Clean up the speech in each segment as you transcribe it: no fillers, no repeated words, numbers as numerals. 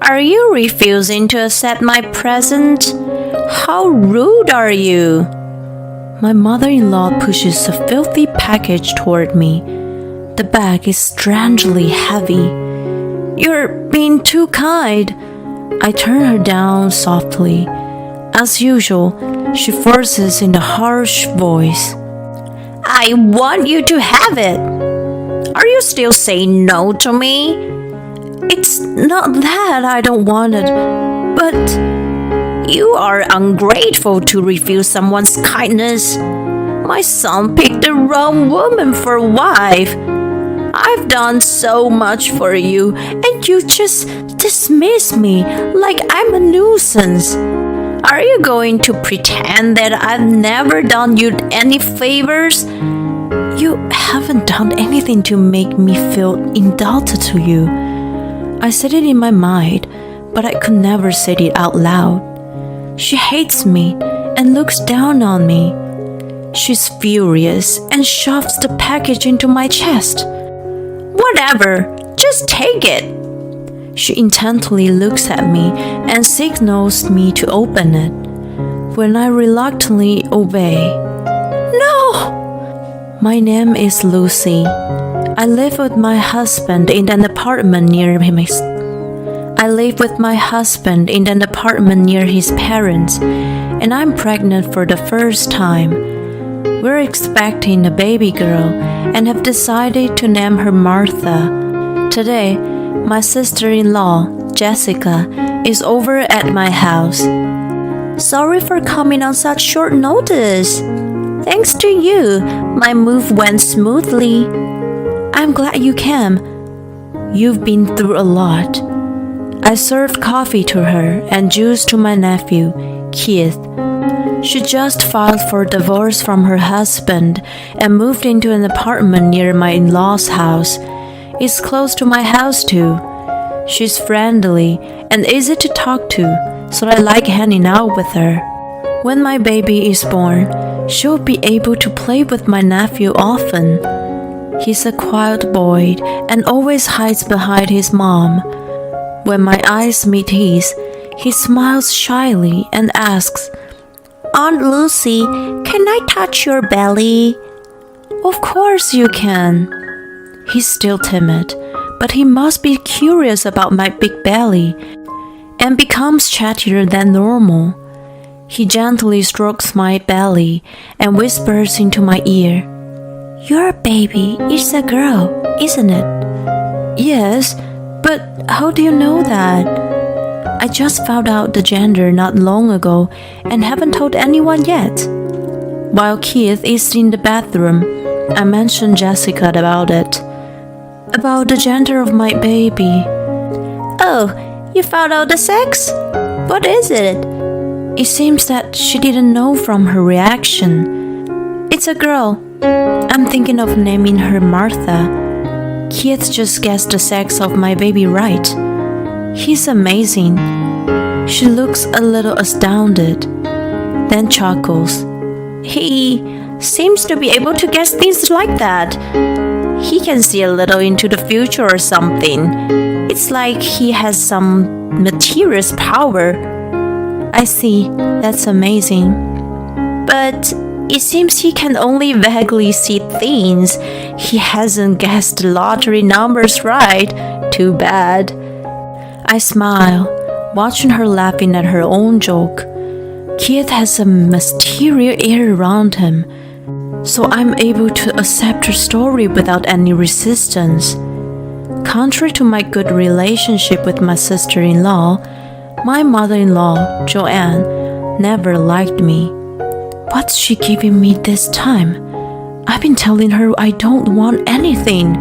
Are you refusing to accept my present? How rude are you? My mother-in-law pushes a filthy package toward me. The bag is strangely heavy. You're being too kind. I turn her down softly. As usual, she forces in a harsh voice. I want you to have it. Are you still saying no to me? It's not that I don't want it, but you are ungrateful to refuse someone's kindness. My son picked the wrong woman for a wife. I've done so much for you, and you just dismiss me like I'm a nuisance. Are you going to pretend that I've never done you any favors? You haven't done anything to make me feel indebted to you. I said it in my mind, but I could never say it out loud. She hates me and looks down on me. She's furious and shoves the package into my chest. Whatever, just take it. She intently looks at me and signals me to open it. When I reluctantly obey. No! My name is Lucy. I live with my husband in an apartment near his parents, and I'm pregnant for the first time. We're expecting a baby girl and have decided to name her Martha. Today, my sister-in-law, Jessica, is over at my house. Sorry for coming on such short notice. Thanks to you, my move went smoothly. I'm glad you came. You've been through a lot. I served coffee to her and juice to my nephew, Keith. She just filed for divorce from her husband and moved into an apartment near my in-laws' house. It's close to my house too. She's friendly and easy to talk to, so I like hanging out with her. When my baby is born, she'll be able to play with my nephew often. He's a quiet boy and always hides behind his mom. When my eyes meet his, he smiles shyly and asks, Aunt Lucy, can I touch your belly? Of course you can. He's still timid, but he must be curious about my big belly and becomes chattier than normal. He gently strokes my belly and whispers into my ear, Your baby is a girl, isn't it? Yes, but how do you know that? I just found out the gender not long ago and haven't told anyone yet. While Keith is in the bathroom, I mentioned Jessica about it. About the gender of my baby. Oh, you found out the sex? What is it? It seems that she didn't know from her reaction. It's a girl. I'm thinking of naming her Martha. Keith just guessed the sex of my baby right. He's amazing. She looks a little astounded, then chuckles. He seems to be able to guess things like that. He can see a little into the future or something. It's like he has some mysterious power. I see. That's amazing. But it seems he can only vaguely see things. He hasn't guessed the lottery numbers right. Too bad. I smile, watching her laughing at her own joke. Keith has a mysterious air around him, so I'm able to accept her story without any resistance. Contrary to my good relationship with my sister-in-law, my mother-in-law, Joanne, never liked me. What's she giving me this time? I've been telling her I don't want anything.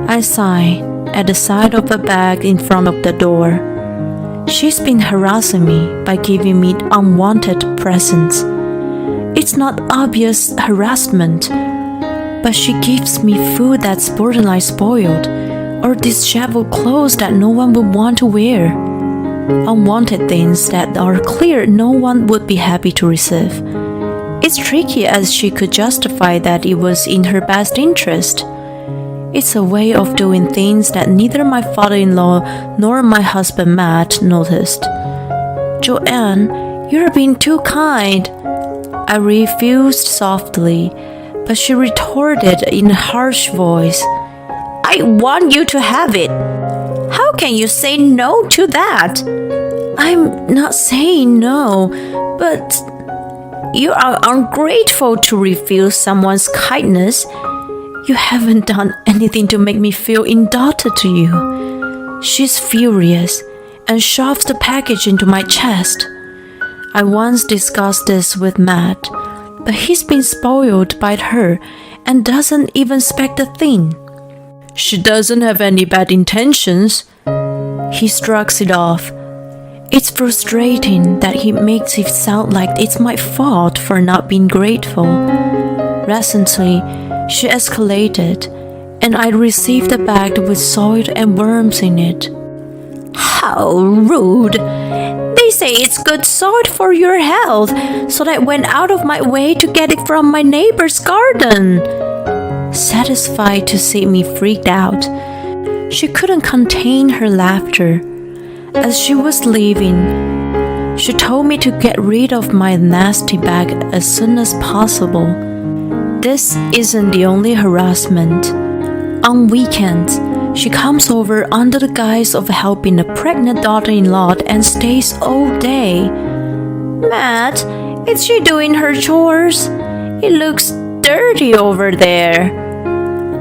I sigh at the side of the bag in front of the door. She's been harassing me by giving me unwanted presents. It's not obvious harassment, but she gives me food that's borderline spoiled, or disheveled clothes that no one would want to wear. Unwanted things that are clear no one would be happy to receive. It's tricky as she could justify that it was in her best interest. It's a way of doing things that neither my father-in-law nor my husband Matt noticed. "Joanne, you're being too kind," I refused softly, but she retorted in a harsh voice, "I want you to have it. How can you say no to that?" "I'm not saying no, but you are ungrateful to refuse someone's kindness. You haven't done anything to make me feel indebted to you." She's furious and shoves the package into my chest. I once discussed this with Matt, but he's been spoiled by her and doesn't even expect a thing. "She doesn't have any bad intentions." He shrugs it off. It's frustrating that he makes it sound like it's my fault for not being grateful. Recently, she escalated, and I received a bag with soil and worms in it. "How rude! They say it's good soil for your health, so I went out of my way to get it from my neighbor's garden." Satisfied to see me freaked out, she couldn't contain her laughter. As she was leaving, she told me to get rid of my nasty bag as soon as possible. This isn't the only harassment. On weekends, she comes over under the guise of helping a pregnant daughter-in-law and stays all day. "Matt, is she doing her chores? It looks dirty over there."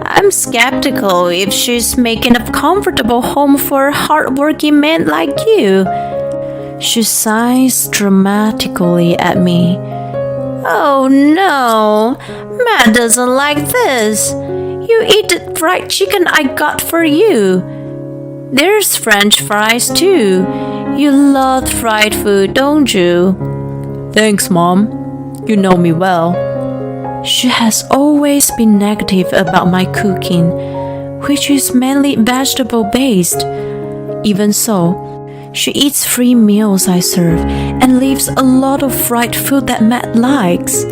I'm skeptical if she's making a comfortable home for a hardworking man like you. She sighs dramatically at me. "Oh no, Matt doesn't like this. You eat the fried chicken I got for you. There's French fries too. You love fried food, don't you?" "Thanks, Mom. You know me well." She has always been negative about my cooking, which is mainly vegetable-based. Even so, she eats 3 meals I serve and leaves a lot of fried food that Matt likes.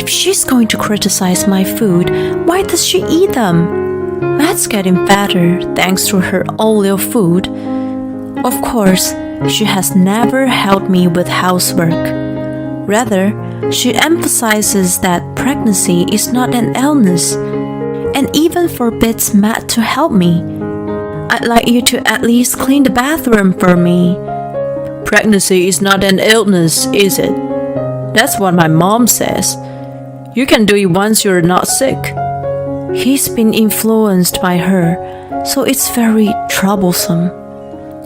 If she's going to criticize my food, why does she eat them? Matt's getting fatter thanks to her all food. Of course, she has never helped me with housework. Rather, she emphasizes that pregnancy is not an illness, and even forbids Matt to help me. "I'd like you to at least clean the bathroom for me." "Pregnancy is not an illness, is it? That's what my mom says. You can do it once you're not sick." He's been influenced by her, so it's very troublesome.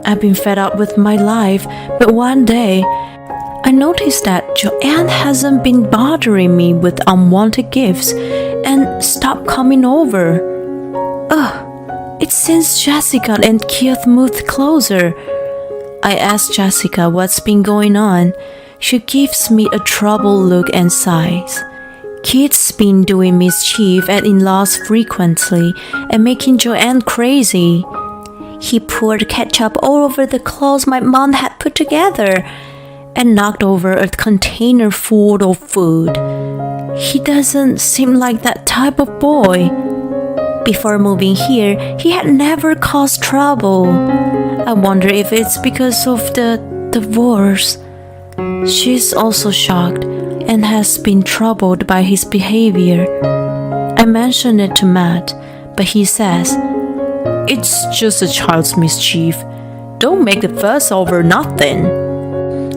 I've been fed up with my life, but one day, I noticed that Joanne hasn't been bothering me with unwanted gifts and stopped coming over. It's since Jessica and Keith moved closer. I asked Jessica what's been going on. She gives me a troubled look and sighs. Keith's been doing mischief at in-laws frequently and making Joanne crazy. He poured ketchup all over the clothes my mom had put together and knocked over a container full of food. He doesn't seem like that type of boy. Before moving here, he had never caused trouble. I wonder if it's because of the divorce. She's also shocked and has been troubled by his behavior. I mentioned it to Matt, but he says, "It's just a child's mischief. Don't make a fuss over nothing."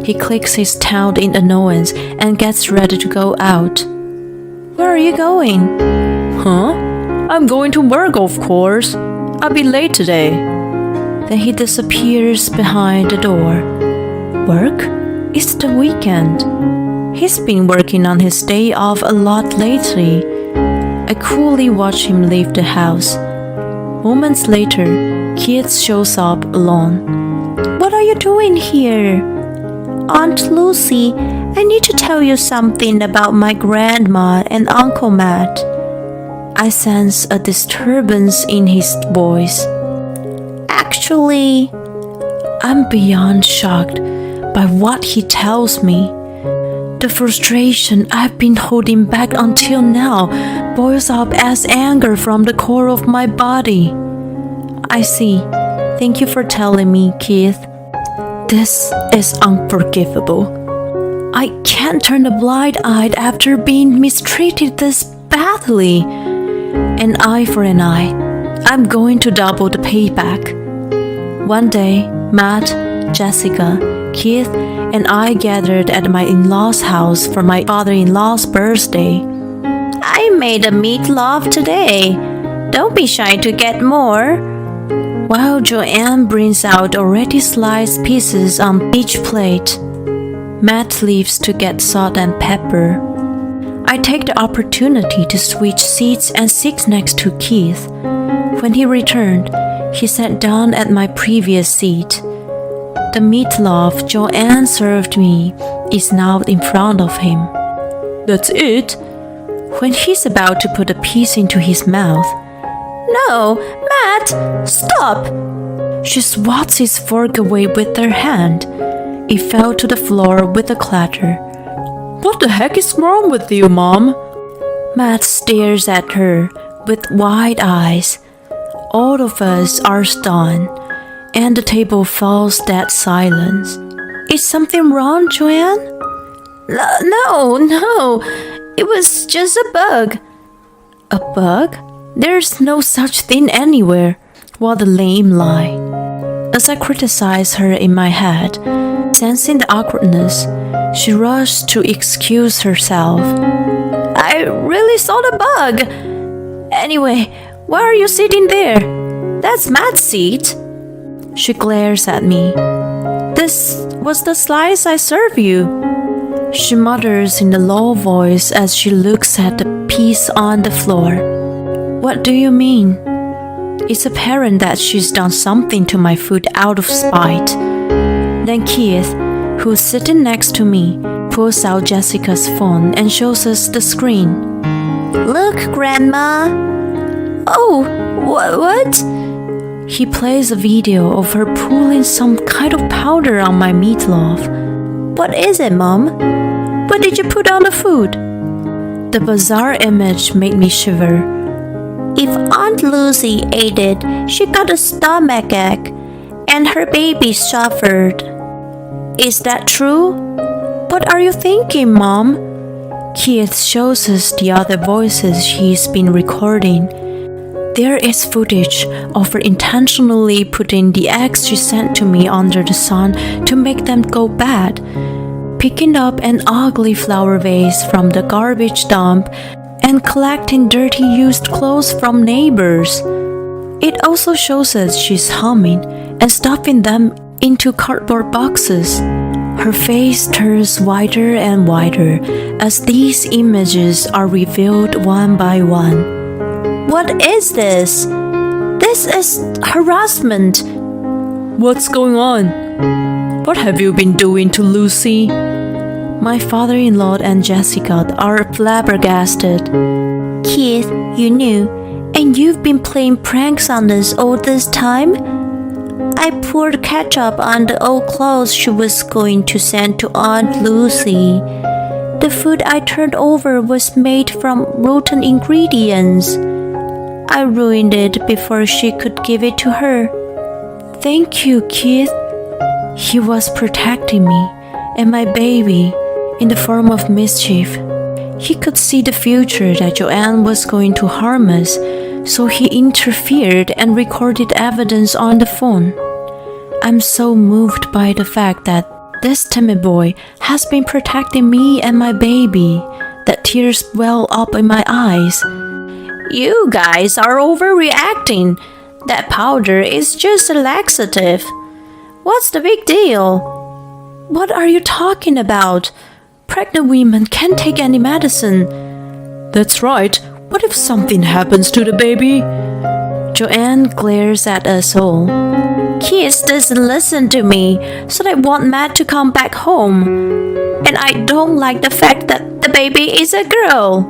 He clicks his tongue in annoyance and gets ready to go out. "Where are you going?" "Huh? I'm going to work, of course. I'll be late today." Then he disappears behind the door. Work? It's the weekend. He's been working on his day off a lot lately. I coolly watch him leave the house. Moments later, Keith shows up alone. "What are you doing here?" "Aunt Lucy, I need to tell you something about my grandma and Uncle Matt." I sense a disturbance in his voice. "Actually," I'm beyond shocked by what he tells me. The frustration I've been holding back until now boils up as anger from the core of my body. I see. Thank you for telling me, Keith. This is unforgivable. I can't turn a blind eye after being mistreated this badly. An eye for an eye. I'm going to double the payback. One day, Matt, Jessica, Keith, and I gathered at my in-laws' house for my father-in-law's birthday. I made a meatloaf today. Don't be shy to get more. While Joanne brings out already sliced pieces on each plate, Matt leaves to get salt and pepper. I take the opportunity to switch seats and sit next to Keith. When he returned, he sat down at my previous seat. The meatloaf Joanne served me is now in front of him. That's it? When he's about to put a piece into his mouth, No, Matt, stop! she swats his fork away with her hand. It fell to the floor with a clatter. What the heck is wrong with you, Mom? Matt stares at her with wide eyes. All of us are stunned, and the table falls dead silence. Is something wrong, Joanne? No, it was just a bug. A bug? There's no such thing anywhere. What a lame lie. As I criticize her in my head, sensing the awkwardness, she rushed to excuse herself. I really saw the bug. Anyway, why are you sitting there? That's Matt's seat. She glares at me. This was the slice I served you. She mutters in a low voice as she looks at the piece on the floor. What do you mean? It's apparent that she's done something to my food out of spite. Then Keith, who's sitting next to me, pulls out Jessica's phone and shows us the screen. Look, Grandma. Oh, what? He plays a video of her pulling some kind of powder on my meatloaf. What is it, Mom? What did you put on the food? The bizarre image made me shiver. If Aunt Lucy ate it, she got a stomachache, and her baby suffered. Is that true? What are you thinking, Mom? Keith shows us the other voices he's been recording. There is footage of her intentionally putting the eggs she sent to me under the sun to make them go bad, picking up an ugly flower vase from the garbage dump, and collecting dirty used clothes from neighbors. It also shows us she's humming and stuffing them into cardboard boxes. Her face turns wider and wider as these images are revealed one by one. What is this? This is harassment. What's going on? What have you been doing to Lucy? My father-in-law and Jessica are flabbergasted. Keith, you knew, and you've been playing pranks on us all this time? I poured ketchup on the old clothes she was going to send to Aunt Lucy. The food I turned over was made from rotten ingredients. I ruined it before she could give it to her. Thank you, Keith. He was protecting me and my baby in the form of mischief. He could see the future that Joanne was going to harm us, so he interfered and recorded evidence on the phone. I'm so moved by the fact that this timid boy has been protecting me and my baby that tears well up in my eyes. You guys are overreacting. That powder is just a laxative. What's the big deal? What are you talking about? Pregnant women can't take any medicine. That's right. What if something happens to the baby? Joanne glares at us all. Keith doesn't listen to me, so I want Matt to come back home. And I don't like the fact that the baby is a girl.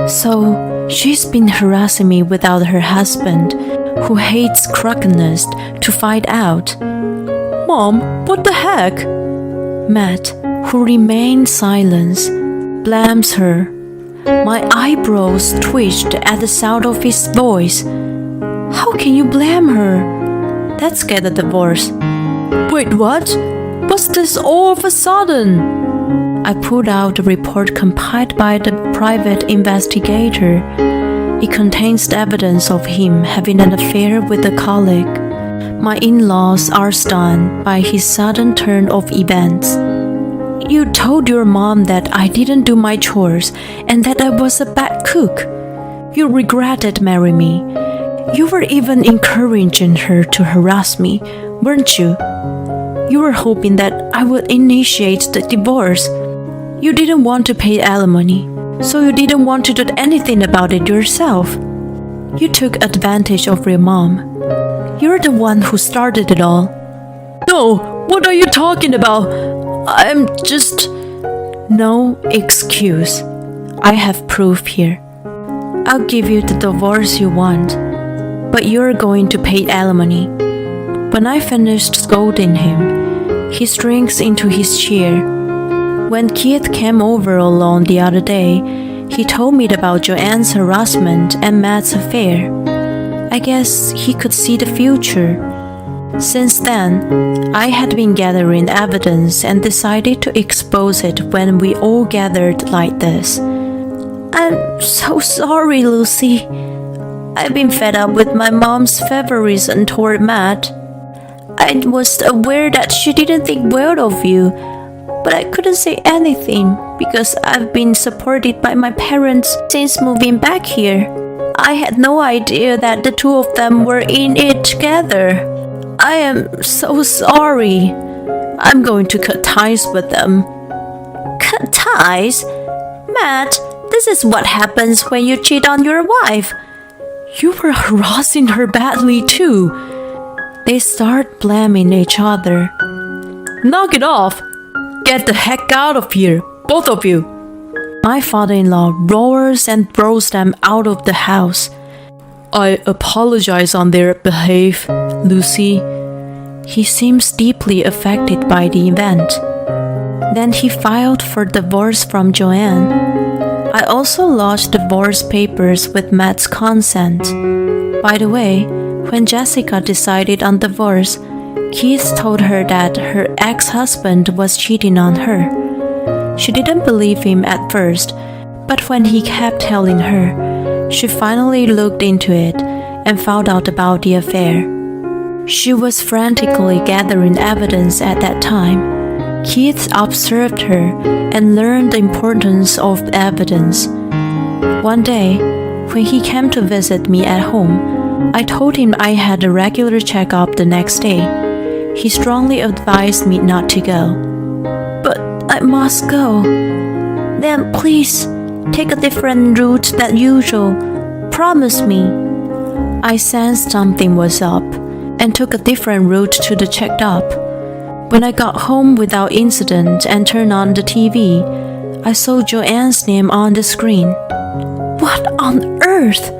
So, she's been harassing me without her husband, who hates crookedness, to find out. Mom, what the heck? Matt, who remains silent, blames her. My eyebrows twitched at the sound of his voice. How can you blame her? Let's get a divorce. Wait, what? What's this all of a sudden? I pulled out the report compiled by the private investigator. It contains the evidence of him having an affair with a colleague. My in-laws are stunned by his sudden turn of events. You told your mom that I didn't do my chores and that I was a bad cook. You regretted marrying me. You were even encouraging her to harass me, weren't you? You were hoping that I would initiate the divorce. You didn't want to pay alimony, so you didn't want to do anything about it yourself. You took advantage of your mom. You're the one who started it all. No, what are you talking about? I'm just... No excuse. I have proof here. I'll give you the divorce you want, but you're going to pay alimony. When I finished scolding him, he shrinks into his chair. When Keith came over alone the other day, he told me about Joanne's harassment and Matt's affair. I guess he could see the future. Since then, I had been gathering evidence and decided to expose it when we all gathered like this. I'm so sorry, Lucy. I've been fed up with my mom's favorism toward Matt. I was aware that she didn't think well of you, but I couldn't say anything because I've been supported by my parents since moving back here. I had no idea that the two of them were in it together. I am so sorry. I'm going to cut ties with them. Cut ties? Matt, this is what happens when you cheat on your wife. You were harassing her badly too. They start blaming each other. Knock it off! Get the heck out of here, both of you! My father-in-law roars and throws them out of the house. I apologize on their behalf, Lucy. He seems deeply affected by the event. Then he filed for divorce from Joanne. I also lodged divorce papers with Matt's consent. By the way, when Jessica decided on divorce, Keith told her that her ex-husband was cheating on her. She didn't believe him at first, but when he kept telling her, she finally looked into it and found out about the affair. She was frantically gathering evidence at that time. Keith observed her and learned the importance of evidence. One day, when he came to visit me at home, I told him I had a regular checkup the next day. He strongly advised me not to go. But I must go. Then please, take a different route than usual. Promise me. I sensed something was up and took a different route to the checkup. When I got home without incident and turned on the TV, I saw Joanne's name on the screen. What on earth?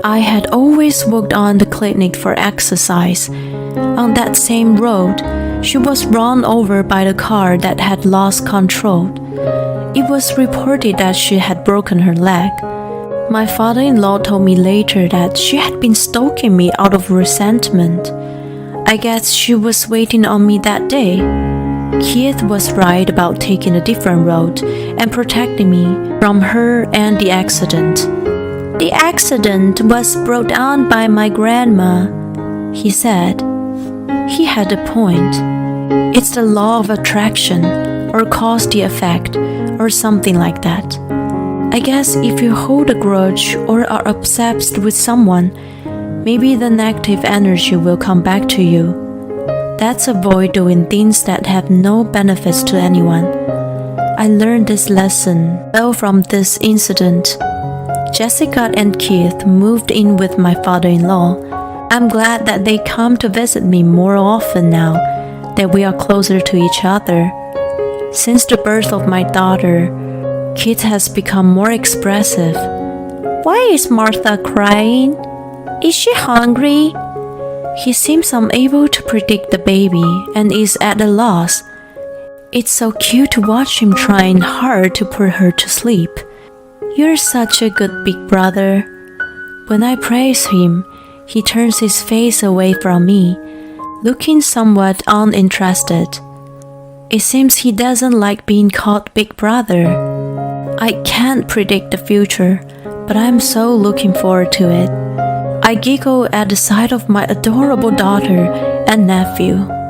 I had always walked on the clinic for exercise. On that same road, she was run over by the car that had lost control. It was reported that she had broken her leg. My father-in-law told me later that she had been stalking me out of resentment. I guess she was waiting on me that day. Keith was right about taking a different road and protecting me from her and the accident. The accident was brought on by my grandma, he said. He had a point. It's the law of attraction, or cause the effect, or something like that. I guess if you hold a grudge or are obsessed with someone, maybe the negative energy will come back to you. Let's avoid doing things that have no benefits to anyone. I learned this lesson well from this incident. Jessica and Keith moved in with my father-in-law. I'm glad that they come to visit me more often now that we are closer to each other. Since the birth of my daughter, Keith has become more expressive. Why is Martha crying? Is she hungry? He seems unable to predict the baby and is at a loss. It's so cute to watch him trying hard to put her to sleep. You're such a good big brother. When I praise him, he turns his face away from me, looking somewhat uninterested. It seems he doesn't like being called big brother. I can't predict the future, but I'm so looking forward to it. I giggle at the sight of my adorable daughter and nephew.